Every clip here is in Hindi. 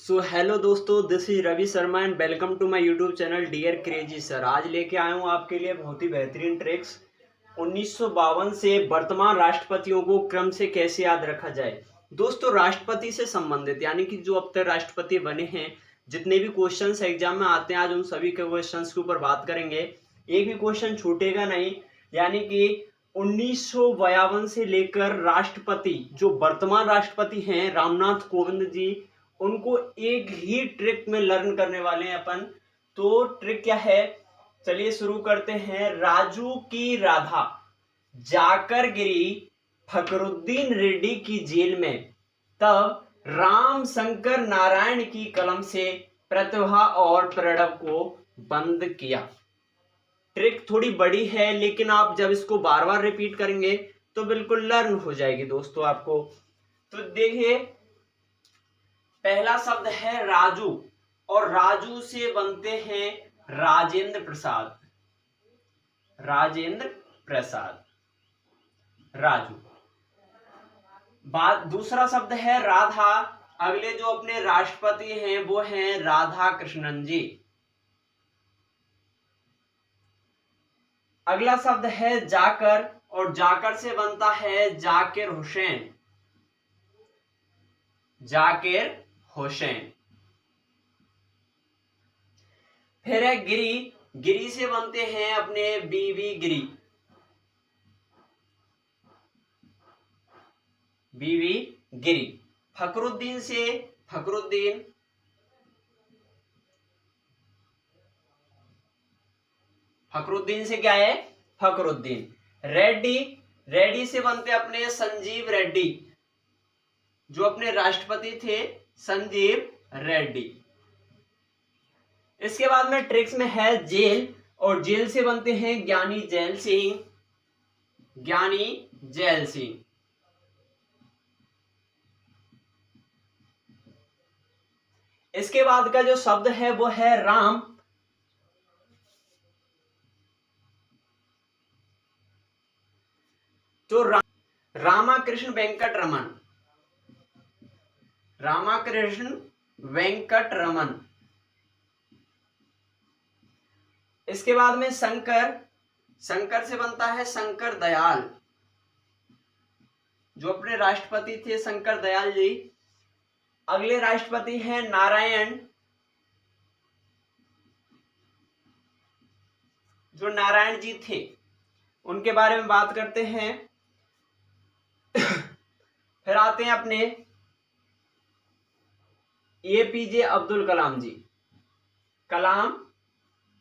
सो हेलो दोस्तों, this is Ravi Sharma and welcome to my YouTube channel dear crazy sir. आज लेके आया हूँ आपके लिए बहुत ही बेहतरीन ट्रिक्स 1952 से वर्तमान राष्ट्रपतियों को क्रम से कैसे याद रखा जाए। दोस्तों, राष्ट्रपति से संबंधित यानी कि जो अब तक राष्ट्रपति बने हैं, जितने भी क्वेश्चंस एग्जाम में आते हैं, आज उन सभी के क्वेश्चंस के ऊपर बात करेंगे। एक भी क्वेश्चन छूटेगा नहीं। यानी कि 1952 से लेकर राष्ट्रपति जो वर्तमान राष्ट्रपति हैं रामनाथ कोविंद जी, उनको एक ही ट्रिक में लर्न करने वाले हैं अपन। तो ट्रिक क्या है, चलिए शुरू करते हैं। राजू की राधा जाकर गिरी फखरुद्दीन रेड्डी की जेल में, तब राम शंकर नारायण की कलम से प्रतिभा और प्रणव को बंद किया। ट्रिक थोड़ी बड़ी है, लेकिन आप जब इसको बार बार रिपीट करेंगे तो बिल्कुल लर्न हो जाएगी दोस्तों आपको। तो देखिए, पहला शब्द है राजू, और राजू से बनते हैं राजेंद्र प्रसाद। राजेंद्र प्रसाद, राजू। बात दूसरा शब्द है राधा। अगले जो अपने राष्ट्रपति हैं वो हैं राधा कृष्णन जी। अगला शब्द है जाकर, और जाकर से बनता है जाकिर हुसैन। जाकिर हुसैन। फिर है गिरी। गिरी से बनते हैं अपने बीवी गिरी। बीवी गिरी। फखरुद्दीन से फखरुद्दीन। फखरुद्दीन से क्या है, फखरुद्दीन। रेड्डी। रेड्डी से बनते अपने संजीव रेड्डी, जो अपने राष्ट्रपति थे संजीव रेड्डी। इसके बाद में ट्रिक्स में है जेल, और जेल से बनते हैं ज्ञानी जैल सिंह। ज्ञानी जैल सिंह। इसके बाद का जो शब्द है वो है राम। तो रामाकृष्ण वेंकट रमन। रामाकृष्ण वेंकट रमन। इसके बाद में शंकर। शंकर से बनता है शंकर दयाल, जो अपने राष्ट्रपति थे शंकर दयाल जी। अगले राष्ट्रपति हैं नारायण, जो नारायण जी थे, उनके बारे में बात करते हैं। फिर आते हैं अपने एपीजे अब्दुल कलाम जी। कलाम,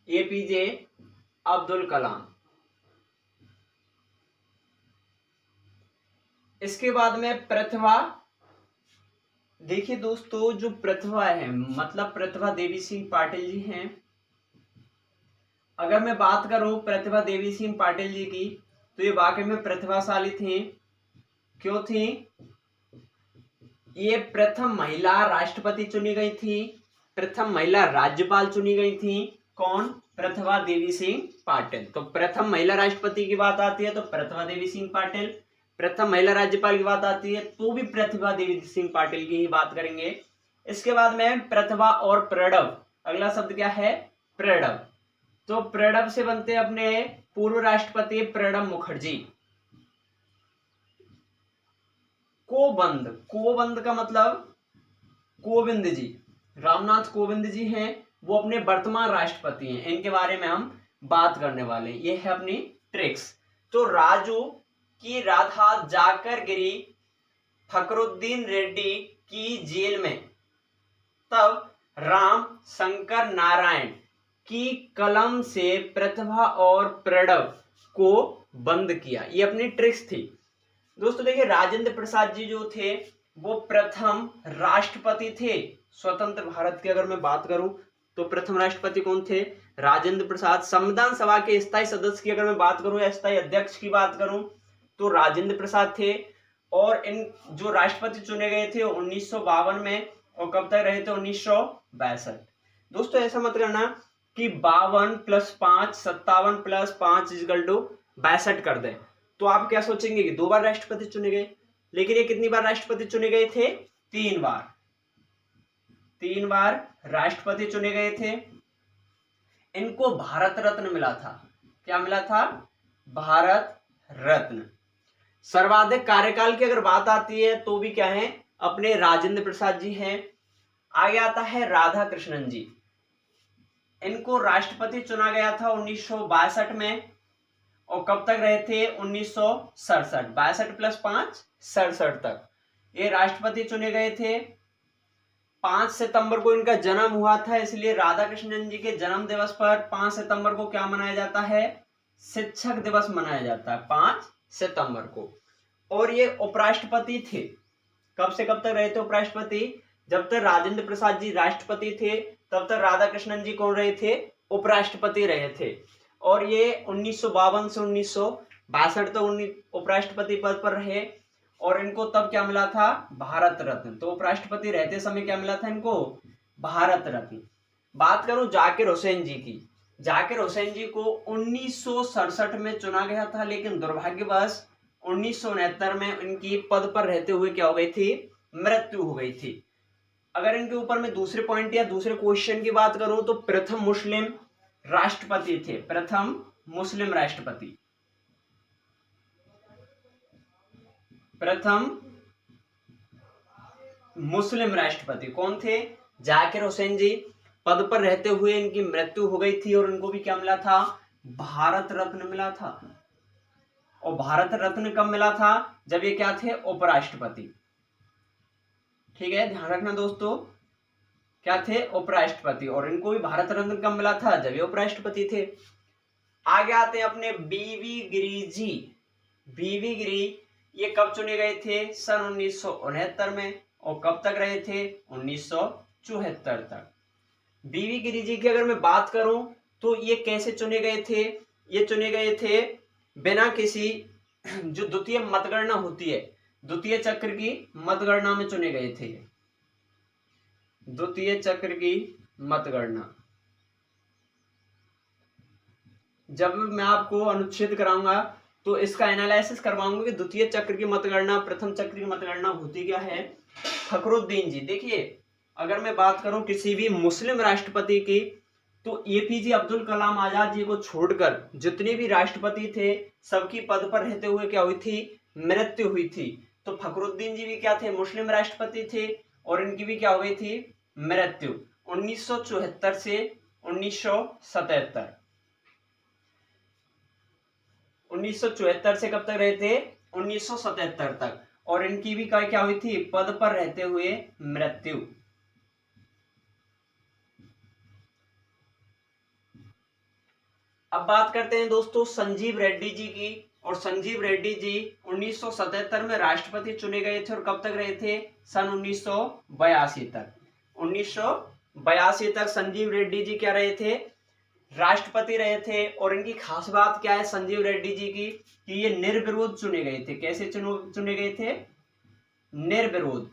एपीजे अब्दुल कलाम। इसके बाद में प्रतिभा। देखिए दोस्तों, जो प्रतिभा है मतलब प्रतिभा देवी सिंह पाटिल जी हैं। अगर मैं बात करूं प्रतिभा देवी सिंह पाटिल जी की, तो ये वाकई में प्रतिभाशाली थी। क्यों थी? ये प्रथम महिला राष्ट्रपति चुनी गई थी, प्रथम महिला राज्यपाल चुनी गई थी। कौन? प्रतिभा देवी सिंह पाटिल। तो प्रथम महिला राष्ट्रपति की बात आती है तो प्रतिभा देवी सिंह पाटिल, प्रथम महिला राज्यपाल की बात आती है तो भी प्रतिभा देवी सिंह पाटिल की ही बात करेंगे। इसके बाद में प्रतिभा और प्रणव। अगला शब्द क्या है? प्रणव। तो प्रणव से बनते अपने पूर्व राष्ट्रपति प्रणब मुखर्जी। कोबंद। कोबंद का मतलब कोविंद जी, रामनाथ कोविंद जी हैं, वो अपने वर्तमान राष्ट्रपति हैं। इनके बारे में हम बात करने वाले हैं। ये है अपनी ट्रिक्स। तो राजू की राधा जाकर गिरी फखरुद्दीन रेड्डी की जेल में, तब राम शंकर नारायण की कलम से प्रतिभा और प्रणव को बंद किया। ये अपनी ट्रिक्स थी दोस्तों। देखिए, राजेंद्र प्रसाद जी जो थे वो प्रथम राष्ट्रपति थे स्वतंत्र भारत के। अगर मैं बात करूं तो प्रथम राष्ट्रपति कौन थे? राजेंद्र प्रसाद। संविधान सभा के स्थायी सदस्य की अगर मैं बात करूं या स्थायी अध्यक्ष की बात करूं तो राजेंद्र प्रसाद थे। और इन जो राष्ट्रपति चुने गए थे 1952 में, और कब तक रहे थे? 1962। दोस्तों, ऐसा मत करना कि 52 + 5 57 + 5 = 62 कर दें, तो आप क्या सोचेंगे कि 2 बार राष्ट्रपति चुने गए। लेकिन ये कितनी बार राष्ट्रपति चुने गए थे? 3 बार। 3 बार राष्ट्रपति चुने गए थे। इनको भारत रत्न मिला था। क्या मिला था? भारत रत्न। सर्वाधिक कार्यकाल की अगर बात आती है तो भी क्या है? अपने राजेंद्र प्रसाद जी हैं। आगे आता है राधा कृष्णन जी। इनको राष्ट्रपति चुना गया था 1962 में और कब तक रहे थे? 1967। 62 + 5 67 तक ये राष्ट्रपति चुने गए थे। 5 सितंबर को इनका जन्म हुआ था, इसलिए राधा कृष्णन जी के जन्म दिवस पर 5 सितंबर को क्या मनाया जाता है? शिक्षक दिवस मनाया जाता है 5 सितंबर को। और ये उपराष्ट्रपति थे। कब से कब तक रहे थे उपराष्ट्रपति? जब तक राजेंद्र प्रसाद जी राष्ट्रपति थे तब तक राधा कृष्णन जी कौन रहे थे? उपराष्ट्रपति रहे थे। और ये 1952 से 1962 तक उपराष्ट्रपति पद पर रहे और इनको तब क्या मिला था? भारत रत्न। तो उपराष्ट्रपति रहते समय क्या मिला था इनको? भारत रत्न। बात करूं जाकिर हुसैन जी की। जाकिर हुसैन जी को 1967 में चुना गया था, लेकिन दुर्भाग्यवश 1969 में इनकी पद पर रहते हुए क्या हो गई थी? मृत्यु हो गई थी। अगर इनके ऊपर मैं दूसरे पॉइंट या दूसरे क्वेश्चन की बात करूं तो प्रथम मुस्लिम राष्ट्रपति थे। प्रथम मुस्लिम राष्ट्रपति, प्रथम मुस्लिम राष्ट्रपति कौन थे? जाकिर हुसैन जी। पद पर रहते हुए इनकी मृत्यु हो गई थी और इनको भी क्या मिला था? भारत रत्न मिला था। और भारत रत्न कब मिला था? जब ये क्या थे? उपराष्ट्रपति। ठीक है, ध्यान रखना दोस्तों, क्या थे? उपराष्ट्रपति। और इनको भी भारत रत्न कब मिला था? जब ये उपराष्ट्रपति थे। आगे आते हैं अपने बीवी गिरी जी। बीवी गिरी ये कब चुने गए थे? सन 1969 में। और कब तक रहे थे? 1974 तक। बीवी गिरी जी की अगर मैं बात करूं तो ये कैसे चुने गए थे? ये चुने गए थे बिना किसी जो द्वितीय मतगणना होती है, द्वितीय चक्र की मतगणना में चुने गए थे। द्वितीय चक्र की मतगणना। जब मैं आपको अनुच्छेद कराऊंगा तो इसका एनालिसिस करवाऊंगा कि द्वितीय चक्र की मतगणना, प्रथम चक्र की मतगणना होती क्या है। फखरुद्दीन जी, देखिए अगर मैं बात करूं किसी भी मुस्लिम राष्ट्रपति की तो एपीजे अब्दुल कलाम आजाद जी को छोड़कर जितने भी राष्ट्रपति थे सबकी पद पर रहते हुए क्या हुई थी? मृत्यु हुई थी। तो फखरुद्दीन जी भी क्या थे? मुस्लिम राष्ट्रपति थे और इनकी भी क्या हो गई थी? मृत्यु 1974 से 1977। 1974 से कब तक रहे थे? 1977 तक। और इनकी भी क्या हुई थी? पद पर रहते हुए मृत्यु। अब बात करते हैं दोस्तों संजीव रेड्डी जी की। और संजीव रेड्डी जी 1977 में राष्ट्रपति चुने गए थे और कब तक रहे थे? सन 1982 तक। 1982 तक संजीव रेड्डी जी क्या रहे थे? राष्ट्रपति रहे थे। और इनकी खास बात क्या है संजीव रेड्डी जी की? कि ये निर्विरोध चुने गए थे। कैसे चुने गए थे? निर्विरोध,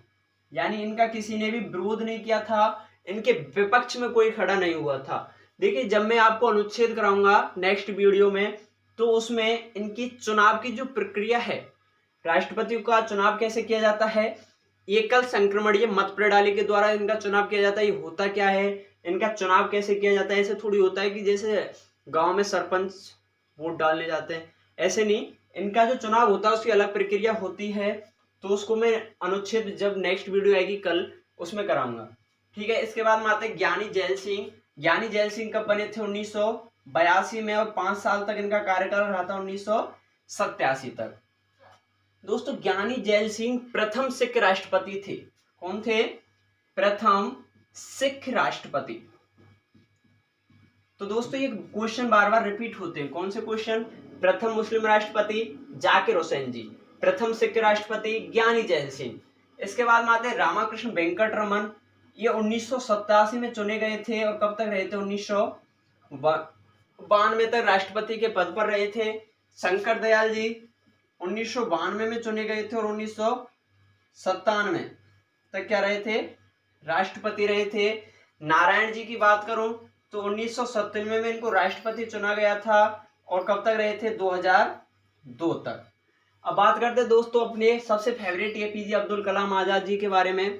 यानी इनका किसी ने भी विरोध नहीं किया था, इनके विपक्ष में कोई खड़ा नहीं हुआ था। देखिए जब मैं आपको अनुच्छेद कराऊंगा नेक्स्ट वीडियो में तो उसमें इनकी चुनाव की जो प्रक्रिया है, राष्ट्रपति का चुनाव कैसे किया जाता है, एकल संक्रमणीय मत प्रणाली के द्वारा इनका चुनाव किया जाता है। ये होता क्या है, इनका चुनाव कैसे किया जाता है? ऐसे थोड़ी होता है कि जैसे गांव में सरपंच वोट डालने जाते हैं, ऐसे नहीं। इनका जो चुनाव होता है उसकी अलग प्रक्रिया होती है। तो उसको मैं अनुच्छेद जब नेक्स्ट वीडियो आएगी कल उसमें कराऊंगा। ठीक है, इसके बाद में आते हैं ज्ञानी जैल सिंह। ज्ञानी जैल सिंह कब बने थे? 1982 में। और 5 साल तक इनका कार्यकाल रहा था 1987 तक। दोस्तों ज्ञानी जैल सिंह प्रथम सिख राष्ट्रपति थे। कौन थे? प्रथम सिख राष्ट्रपति। तो दोस्तों ये क्वेश्चन बार बार रिपीट होते हैं। कौन से क्वेश्चन? प्रथम मुस्लिम राष्ट्रपति जाकिर हुसैन जी, प्रथम सिख राष्ट्रपति ज्ञानी जैल सिंह। इसके बाद में आते हैं रामाकृष्ण वेंकट रमन। ये 1987 में चुने गए थे और कब तक रहे थे? 1992 तक राष्ट्रपति के पद पर रहे थे। शंकर दयाल जी 1992 में चुने गए थे और 1997 तक क्या रहे थे? राष्ट्रपति रहे थे। नारायण जी की बात करूं तो 1997 में इनको राष्ट्रपति चुना गया था और कब तक रहे थे? 2002 तक। अब बात करते हैं दोस्तों अपने सबसे फेवरेट एपीजे अब्दुल कलाम आजाद जी के बारे में।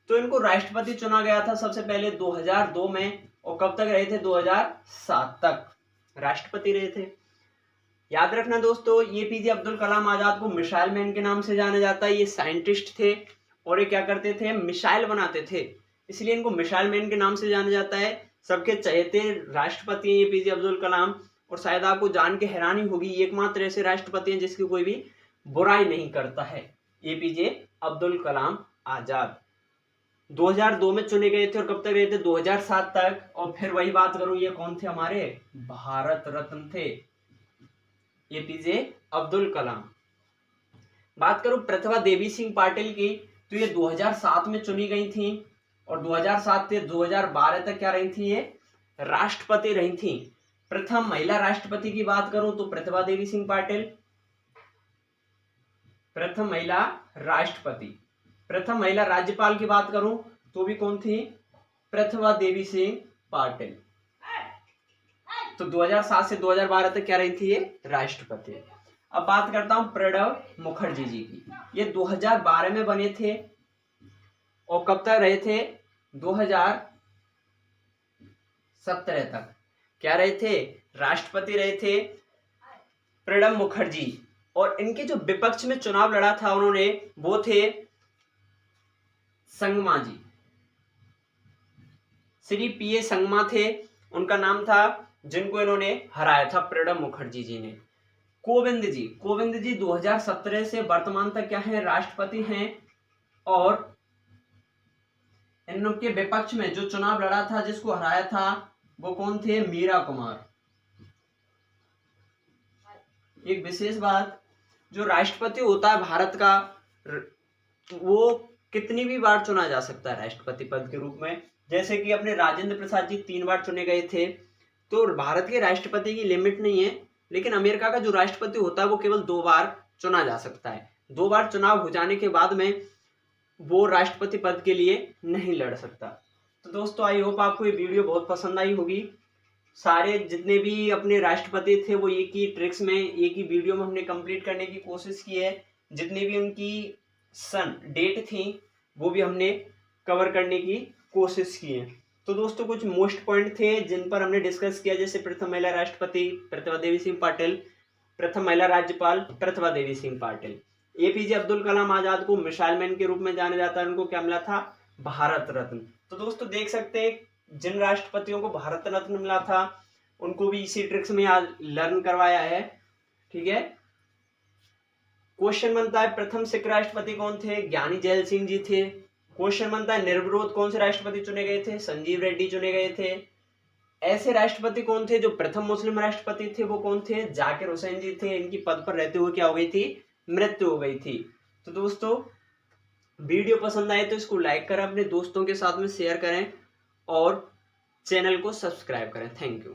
तो इनको राष्ट्रपति चुना गया था सबसे पहले 2002 में, और कब तक रहे थे? 2007 तक राष्ट्रपति रहे थे। याद रखना दोस्तों, ये पीजे अब्दुल कलाम आजाद को मिसाइल मैन के नाम से जाना जाता है। ये साइंटिस्ट थे और ये क्या करते थे? मिसाइल बनाते थे, इसलिए इनको मिसाइल मैन के नाम से जाना जाता है। सबके चहेते राष्ट्रपति हैं ये पीजे अब्दुल कलाम, और शायद आपको जान के हैरानी होगी, एकमात्र ऐसे राष्ट्रपति हैं जिसकी कोई भी बुराई नहीं करता है, एपीजे अब्दुल कलाम आजाद। 2002 में चुने गए थे और कब तक रहे थे? 2007 तक। और फिर वही बात करूं, ये कौन थे? हमारे भारत रत्न थे एपीजे अब्दुल कलाम। बात करूं प्रतिभा देवी सिंह पाटिल की, तो ये 2007 में चुनी गई थी और 2007 से 2012 तक क्या रही थी? ये राष्ट्रपति रही थी। प्रथम महिला राष्ट्रपति की बात करूं तो प्रतिभा देवी सिंह पाटिल प्रथम महिला राष्ट्रपति। प्रथम महिला राज्यपाल की बात करूं तो भी कौन थी? प्रतिभा देवी सिंह पाटिल। तो 2007 से 2012 तक क्या रही थी? ये राष्ट्रपति। अब बात करता हूं प्रणब मुखर्जी जी की। ये 2012 में बने थे और कब तक रहे थे? 2017 तक क्या रहे थे? राष्ट्रपति रहे थे प्रणब मुखर्जी। और इनके जो विपक्ष में चुनाव लड़ा था उन्होंने, वो थे संगमा जी, श्री पीए संगमा थे उनका नाम था, जिनको इन्होंने हराया था प्रणब मुखर्जी जी ने। कोविंद जी 2017 से वर्तमान तक क्या है? राष्ट्रपति हैं। और इनके विपक्ष में जो चुनाव लड़ा था, जिसको हराया था, वो कौन थे? मीरा कुमार। एक विशेष बात, जो राष्ट्रपति होता है भारत का, वो कितनी भी बार चुना जा सकता है राष्ट्रपति पद के रूप में। जैसे कि अपने राजेंद्र प्रसाद जी 3 बार चुने गए थे। तो भारत के राष्ट्रपति की लिमिट नहीं है, लेकिन अमेरिका का जो राष्ट्रपति होता है वो केवल 2 बार चुना जा सकता है। 2 बार चुनाव हो जाने के बाद में वो राष्ट्रपति पद के लिए नहीं लड़ सकता। तो दोस्तों, आई होप आपको ये वीडियो बहुत पसंद आई होगी। सारे जितने भी अपने राष्ट्रपति थे वो एक ही ट्रिक्स में, एक ही वीडियो में हमने कंप्लीट करने की कोशिश की है। जितनी भी उनकी डेट थी वो भी हमने कवर करने की कोशिश की है। तो दोस्तों, कुछ मोस्ट पॉइंट थे जिन पर हमने डिस्कस किया, जैसे प्रथम महिला राष्ट्रपति प्रतिभा देवी सिंह पाटिल, प्रथम महिला राज्यपाल प्रतिभा देवी सिंह पाटिल। एपीजे अब्दुल कलाम आजाद को मिसाइल मैन के रूप में जाना जाता है, उनको क्या मिला था? भारत रत्न। तो दोस्तों देख सकते हैं, जिन राष्ट्रपतियों को भारत रत्न मिला था उनको भी इसी ट्रिक्स में आज लर्न करवाया है। ठीक है, क्वेश्चन बनता है प्रथम सिख राष्ट्रपति कौन थे? ज्ञानी जैल सिंह जी थे। क्वेश्चन बनता है निर्विरोध कौन से राष्ट्रपति चुने गए थे? संजीव रेड्डी चुने गए थे। ऐसे राष्ट्रपति कौन थे जो प्रथम मुस्लिम राष्ट्रपति थे? वो कौन थे? जाकिर हुसैन जी थे। इनकी पद पर रहते हुए क्या हो गई थी? मृत्यु हो गई थी। तो दोस्तों, वीडियो पसंद आए तो इसको लाइक करें, अपने दोस्तों के साथ में शेयर करें और चैनल को सब्सक्राइब करें। Thank you.